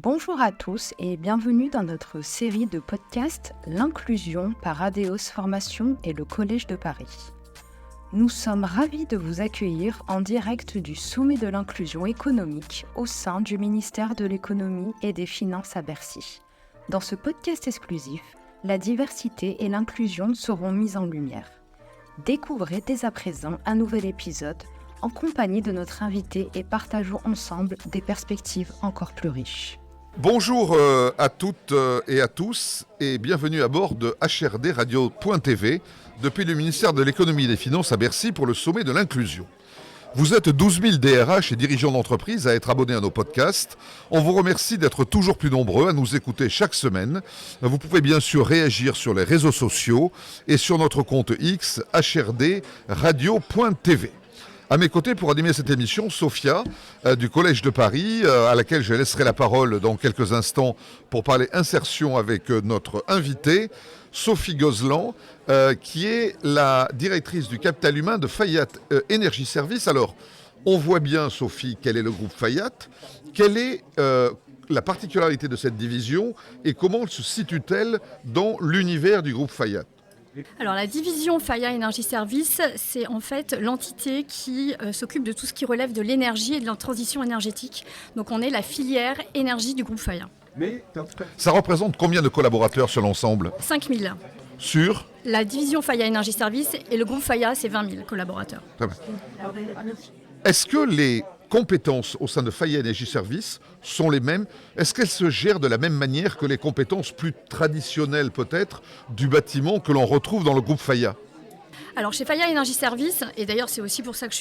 Bonjour à tous et bienvenue dans notre série de podcasts L'inclusion par Adeos Formation et le Collège de Paris. Nous sommes ravis de vous accueillir en direct du sommet de l'inclusion économique au sein du ministère de l'économie et des finances à Bercy. Dans ce podcast exclusif, la diversité et l'inclusion seront mises en lumière. Découvrez dès à présent un nouvel épisode en compagnie de notre invité et partageons ensemble des perspectives encore plus riches. Bonjour à toutes et à tous et bienvenue à bord de HRD Radio.tv depuis le ministère de l'économie et des finances à Bercy pour le sommet de l'inclusion. Vous êtes 12 000 DRH et dirigeants d'entreprise à être abonnés à nos podcasts. On vous remercie d'être toujours plus nombreux à nous écouter chaque semaine. Vous pouvez bien sûr réagir sur les réseaux sociaux et sur notre compte X HRD Radio.tv. À mes côtés pour animer cette émission, Sophia du Collège de Paris, à laquelle je laisserai la parole dans quelques instants pour parler insertion avec notre invitée, Sophie Gozlan, qui est la directrice du capital humain de Fayat Energy Service. Alors, on voit bien, Sophie, quel est le groupe Fayat, quelle est la particularité de cette division et comment se situe-t-elle dans l'univers du groupe Fayat ? Alors la division Fayat Energy Service, c'est en fait l'entité qui s'occupe de tout ce qui relève de l'énergie et de la transition énergétique. Donc on est la filière énergie du groupe Fayat. Ça représente combien de collaborateurs sur l'ensemble ? 5 000. Sur ? La division Fayat Energy Service et le groupe Fayat, c'est 20 000 collaborateurs. Est-ce que les compétences au sein de Fayat Energy Service sont les mêmes? Est-ce qu'elles se gèrent de la même manière que les compétences plus traditionnelles peut-être du bâtiment que l'on retrouve dans le groupe Fayat? Alors chez Fayat Energy Service, et d'ailleurs c'est aussi pour ça que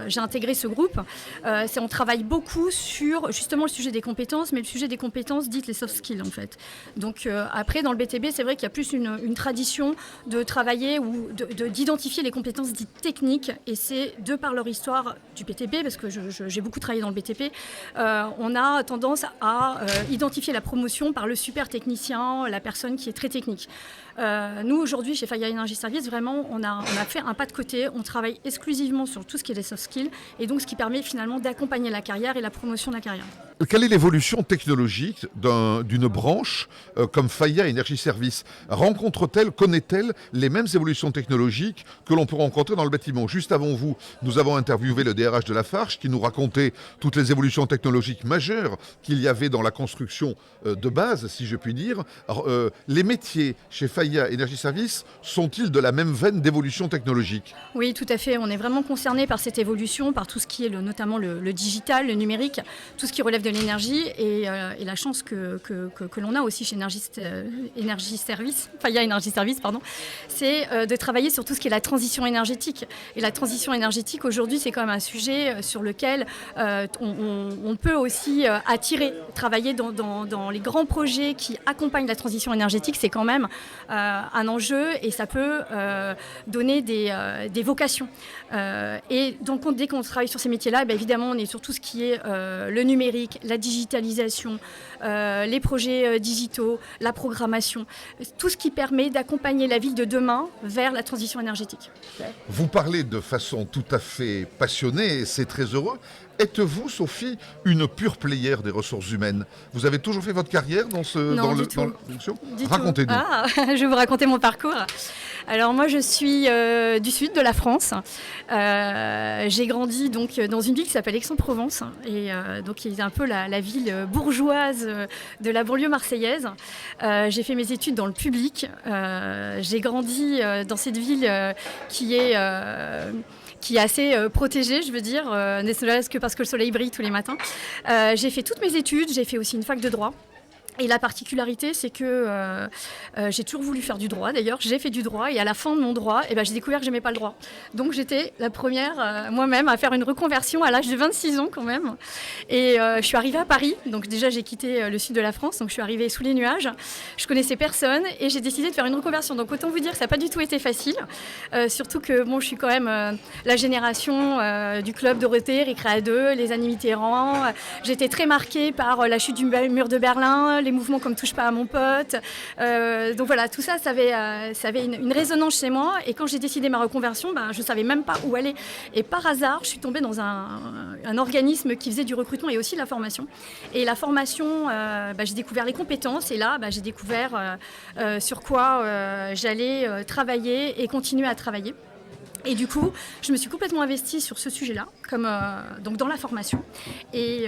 j'ai intégré ce groupe, on travaille beaucoup sur justement le sujet des compétences, mais le sujet des compétences dites les soft skills en fait. Donc après dans le BTB, c'est vrai qu'il y a plus une tradition de travailler ou d'identifier les compétences dites techniques, et c'est de par leur histoire du BTP, parce que j'ai beaucoup travaillé dans le BTP, on a tendance à identifier la promotion par le super technicien, la personne qui est très technique. Nous aujourd'hui chez Fayat Energy Service, vraiment on a fait un pas de côté, on travaille exclusivement sur tout ce qui est les soft skills et donc ce qui permet finalement d'accompagner la carrière et la promotion de la carrière. Quelle est l'évolution technologique d'une branche comme Fayat Energy Service ? Rencontre-t-elle, connaît-elle les mêmes évolutions technologiques que l'on peut rencontrer dans le bâtiment ? Juste avant vous, nous avons interviewé le DRH de Lafarge qui nous racontait toutes les évolutions technologiques majeures qu'il y avait dans la construction de base, si je puis dire. Alors, les métiers chez Fayat Energy Service sont-ils de la même veine d'évolution technologique ? Oui, tout à fait. On est vraiment concerné par cette évolution, par tout ce qui est notamment le digital, le numérique, tout ce qui relève de l'énergie et la chance que l'on a aussi chez Energy Service, Fayat Energy Service, c'est de travailler sur tout ce qui est la transition énergétique. Et la transition énergétique, aujourd'hui, c'est quand même un sujet sur lequel on peut aussi travailler dans les grands projets qui accompagnent la transition énergétique. C'est quand même un enjeu et ça peut donner des vocations. Et donc, dès qu'on travaille sur ces métiers-là, évidemment, on est sur tout ce qui est le numérique, la digitalisation, les projets digitaux, la programmation, tout ce qui permet d'accompagner la ville de demain vers la transition énergétique. Vous parlez de façon tout à fait passionnée et c'est très heureux. Êtes-vous, Sophie, une pure playère des ressources humaines ? Vous avez toujours fait votre carrière dans la fonction ? Racontez-nous. Je vais vous raconter mon parcours. Alors moi, je suis du sud de la France. J'ai grandi donc dans une ville qui s'appelle Aix-en-Provence, et donc qui est un peu la ville bourgeoise de la banlieue marseillaise. J'ai fait mes études dans le public. J'ai grandi dans cette ville qui est assez protégée, je veux dire, ne serait-ce que parce que le soleil brille tous les matins. J'ai fait toutes mes études, j'ai fait aussi une fac de droit. Et la particularité, c'est que j'ai toujours voulu faire du droit. D'ailleurs, j'ai fait du droit et à la fin de mon droit, j'ai découvert que j'aimais pas le droit. Donc j'étais la première moi-même à faire une reconversion à l'âge de 26 ans quand même. Et je suis arrivée à Paris. Donc déjà, j'ai quitté le sud de la France. Donc je suis arrivée sous les nuages. Je connaissais personne et j'ai décidé de faire une reconversion. Donc autant vous dire que ça n'a pas du tout été facile. Surtout que je suis quand même la génération du club Dorothée, Récréa 2, les années Mitterrand. J'étais très marquée par la chute du mur de Berlin, moi, les mouvements comme Touche pas à mon pote. Donc voilà, tout ça, ça avait une résonance chez moi. Et quand j'ai décidé ma reconversion, je ne savais même pas où aller. Et par hasard, je suis tombée dans un organisme qui faisait du recrutement et aussi de la formation. Et la formation, j'ai découvert les compétences. Et là, j'ai découvert sur quoi j'allais travailler et continuer à travailler. Et du coup, je me suis complètement investie sur ce sujet-là, donc dans la formation. Et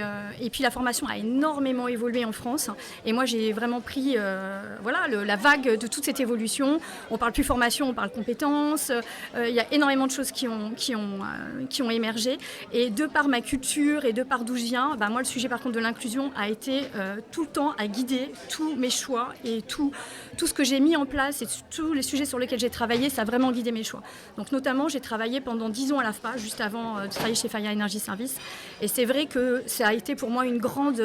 puis la formation a énormément évolué en France. Et moi, j'ai vraiment pris la vague de toute cette évolution. On parle plus formation, on parle compétences. Il y a énormément de choses qui ont émergé. Et de par ma culture et de par d'où je viens, moi, le sujet par contre de l'inclusion a été tout le temps à guider tous mes choix et tout ce que j'ai mis en place et tous les sujets sur lesquels j'ai travaillé, ça a vraiment guidé mes choix. Donc notamment, j'ai travaillé pendant 10 ans à l'AFPA, juste avant de travailler chez Faya Energy Service. Et c'est vrai que ça a été pour moi une grande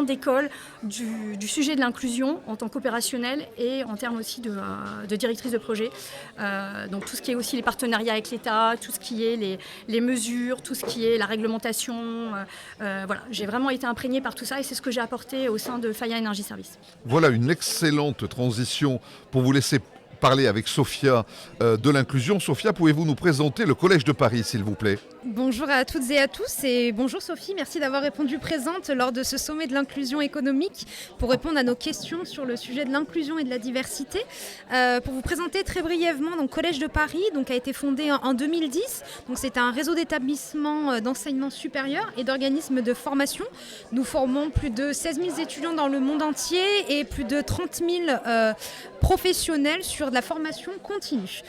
école du sujet de l'inclusion en tant qu'opérationnelle et en termes aussi de directrice de projet. Donc tout ce qui est aussi les partenariats avec l'État, tout ce qui est les mesures, tout ce qui est la réglementation. J'ai vraiment été imprégnée par tout ça et c'est ce que j'ai apporté au sein de Faya Energy Service. Voilà une excellente transition pour vous laisser parler avec Sophia de l'inclusion. Sophia, pouvez-vous nous présenter le Collège de Paris, s'il vous plaît ? Bonjour à toutes et à tous et bonjour Sophie, merci d'avoir répondu présente lors de ce sommet de l'inclusion économique pour répondre à nos questions sur le sujet de l'inclusion et de la diversité. Pour vous présenter très brièvement, donc Collège de Paris a été fondé en 2010. Donc c'est un réseau d'établissements d'enseignement supérieur et d'organismes de formation. Nous formons plus de 16 000 étudiants dans le monde entier et plus de 30 000 professionnels sur de la formation continue.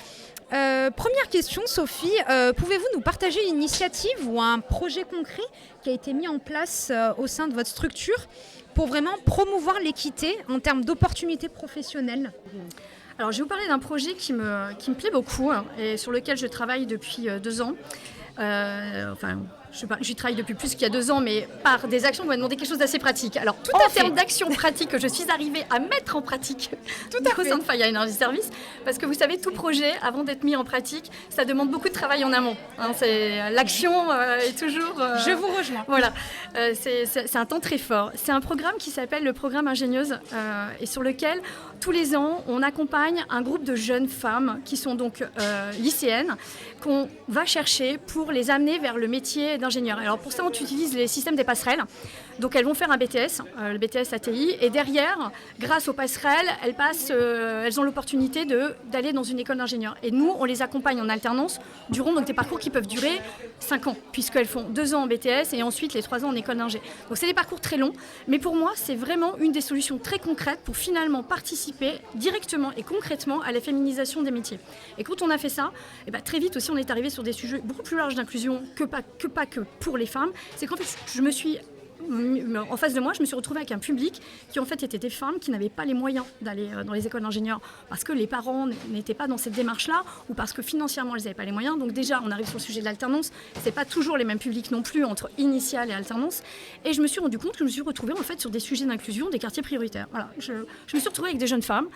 Première question, Sophie, pouvez-vous nous partager une initiative ou un projet concret qui a été mis en place au sein de votre structure pour vraiment promouvoir l'équité en termes d'opportunités professionnelles ? Alors, je vais vous parler d'un projet qui me plaît beaucoup et sur lequel je travaille depuis 2 ans. J'y travaille depuis plus qu'il y a 2 ans, mais par des actions, vous m'avez demandé quelque chose d'assez pratique. Alors, en termes d'actions pratiques que je suis arrivée à mettre en pratique au sein de Faya Energy Service, parce que vous savez, tout projet, avant d'être mis en pratique, ça demande beaucoup de travail en amont. L'action est toujours... Je vous rejoins. Voilà, c'est un temps très fort. C'est un programme qui s'appelle le programme Ingénieuse et sur lequel, tous les ans, on accompagne un groupe de jeunes femmes qui sont donc lycéennes, qu'on va chercher pour les amener vers le métier d'ingénieur. Alors pour ça, on utilise les systèmes des passerelles. Donc elles vont faire un BTS, le BTS ATI, et derrière, grâce aux passerelles, elles ont l'opportunité d'aller dans une école d'ingénieur. Et nous, on les accompagne en alternance durant donc des parcours qui peuvent durer 5 ans, puisqu'elles font 2 ans en BTS et ensuite les 3 ans en école d'ingé. Donc c'est des parcours très longs, mais pour moi, c'est vraiment une des solutions très concrètes pour finalement participer directement et concrètement à la féminisation des métiers. Et quand on a fait ça, très vite aussi, on est arrivé sur des sujets beaucoup plus larges d'inclusion que pour les femmes. C'est qu'en fait, en face de moi, je me suis retrouvée avec un public qui en fait était des femmes qui n'avaient pas les moyens d'aller dans les écoles d'ingénieurs parce que les parents n'étaient pas dans cette démarche-là ou parce que financièrement elles n'avaient pas les moyens. Donc déjà, on arrive sur le sujet de l'alternance. C'est pas toujours les mêmes publics non plus entre initiale et alternance. Et je me suis rendu compte que je me suis retrouvée en fait sur des sujets d'inclusion des quartiers prioritaires. Voilà, je me suis retrouvée avec des jeunes femmes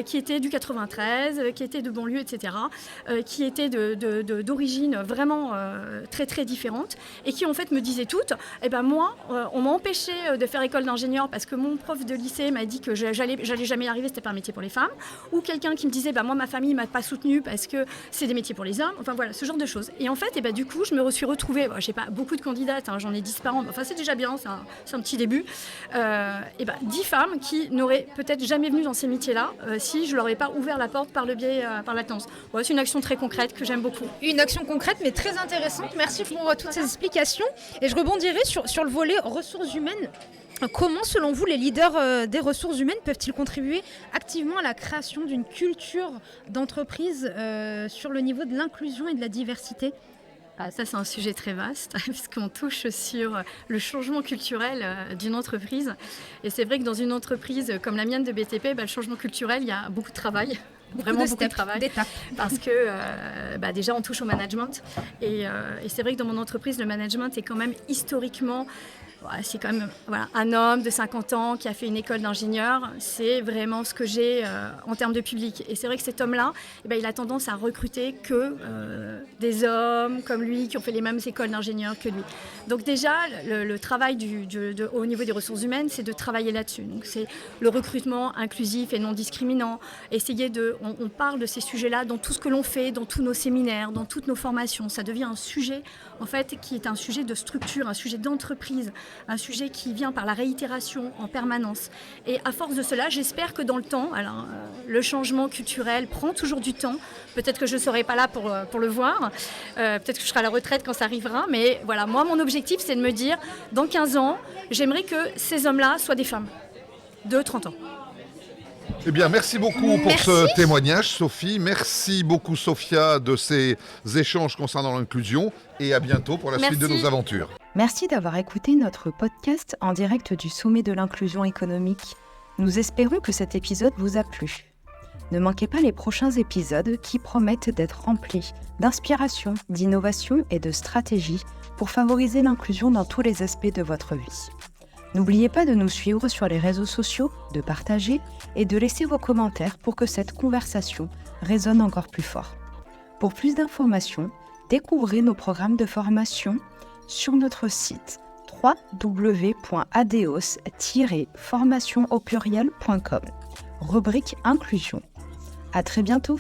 qui étaient du 93, qui étaient de banlieue, etc., qui étaient d'origine vraiment très très différentes et qui en fait me disaient toutes, moi, on m'a empêché de faire école d'ingénieur parce que mon prof de lycée m'a dit que j'allais jamais y arriver, c'était pas un métier pour les femmes. Ou quelqu'un qui me disait, moi, ma famille m'a pas soutenue parce que c'est des métiers pour les hommes. Enfin voilà, ce genre de choses. Et en fait, du coup, je me suis retrouvée, je sais pas, beaucoup de candidates, j'en ai 10 par an. Enfin, c'est déjà bien, c'est un petit début. 10 femmes qui n'auraient peut-être jamais venu dans ces métiers-là si je leur ai pas ouvert la porte par le biais, par l'alternance. Voilà, c'est une action très concrète que j'aime beaucoup. Une action concrète, mais très intéressante. Merci pour toutes ces explications. Et je rebondirai sur le volet ressources humaines. Comment, selon vous, les leaders des ressources humaines peuvent-ils contribuer activement à la création d'une culture d'entreprise sur le niveau de l'inclusion et de la diversité ? Ça, c'est un sujet très vaste, puisqu'on touche sur le changement culturel d'une entreprise. Et c'est vrai que dans une entreprise comme la mienne de BTP, le changement culturel, il y a beaucoup de travail. Vraiment beaucoup de travail, d'étapes. Parce que déjà on touche au management et c'est vrai que dans mon entreprise le management est quand même historiquement c'est quand même un homme de 50 ans qui a fait une école d'ingénieur. C'est vraiment ce que j'ai en termes de public. Et c'est vrai que cet homme-là, il a tendance à recruter que des hommes comme lui qui ont fait les mêmes écoles d'ingénieur que lui. Donc déjà, le travail au niveau des ressources humaines, c'est de travailler là-dessus. Donc c'est le recrutement inclusif et non discriminant. On parle de ces sujets-là dans tout ce que l'on fait, dans tous nos séminaires, dans toutes nos formations. Ça devient un sujet, en fait, qui est un sujet de structure, un sujet d'entreprise, un sujet qui vient par la réitération en permanence. Et à force de cela, j'espère que dans le temps, le changement culturel prend toujours du temps. Peut-être que je ne serai pas là pour le voir. Peut-être que je serai à la retraite quand ça arrivera. Mais voilà, moi, mon objectif, c'est de me dire, dans 15 ans, j'aimerais que ces hommes-là soient des femmes de 30 ans. Eh bien, merci beaucoup pour ce témoignage, Sophie. Merci beaucoup, Sophia, de ces échanges concernant l'inclusion. Et à bientôt pour la suite de nos aventures. Merci d'avoir écouté notre podcast en direct du Sommet de l'inclusion économique. Nous espérons que cet épisode vous a plu. Ne manquez pas les prochains épisodes qui promettent d'être remplis d'inspiration, d'innovation et de stratégie pour favoriser l'inclusion dans tous les aspects de votre vie. N'oubliez pas de nous suivre sur les réseaux sociaux, de partager et de laisser vos commentaires pour que cette conversation résonne encore plus fort. Pour plus d'informations, découvrez nos programmes de formation sur notre site www.adeos-formation rubrique inclusion. À très bientôt.